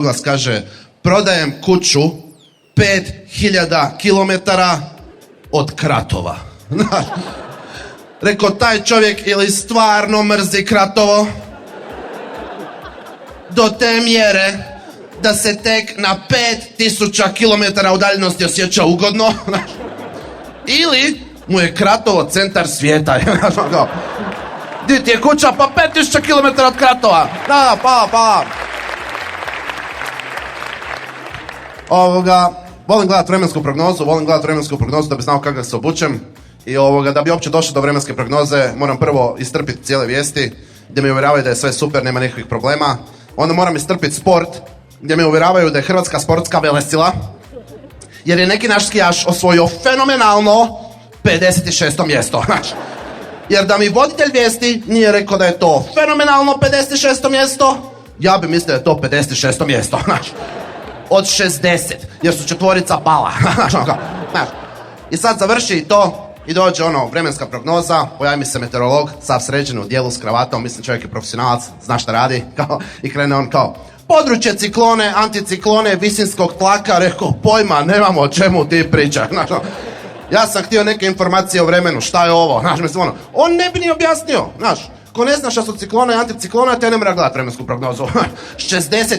Glas kaže, prodajem kuću 5000 kilometara od Kratova. Rekao, taj čovjek ili stvarno mrzi Kratovo do te mjere da se tek na 5000 kilometara udaljenosti osjeća ugodno, ili mu je Kratovo centar svijeta. Di ti je kuća? Pa 5000 kilometara od Kratova. Da, pa. Volim gledat vremensku prognozu da bi znao kako se obučem. I da bi uopće došao do vremenske prognoze, moram prvo istrpiti cijele vijesti gdje mi uvjeravaju da je sve super, nema nikakvih problema. Onda moram istrpiti sport gdje mi uvjeravaju da je Hrvatska sportska velesila, jer je neki naš skijaš osvojio fenomenalno 56. mjesto. Jer da mi voditelj vijesti nije rekao da je to fenomenalno 56. mjesto, ja bi mislio da je to 56. mjesto. Od 60, jer su 4 pala. I sad završi i to i dođe vremenska prognoza, pojavi mi se meteorolog, sav sređen u dijelu s kravatom, mislim čovjek je profesionalac, zna šta radi, i krene on kao, područje ciklone, anticiklone, visinskog tlaka, rekao, pojma, nemamo o čemu ti pričaš. Ja sam htio neke informacije o vremenu, šta je ovo, on ne bi ni objasnio, ko ne zna šta su ciklone i anticiklone, te ne mora gledati vremensku prognozu. 60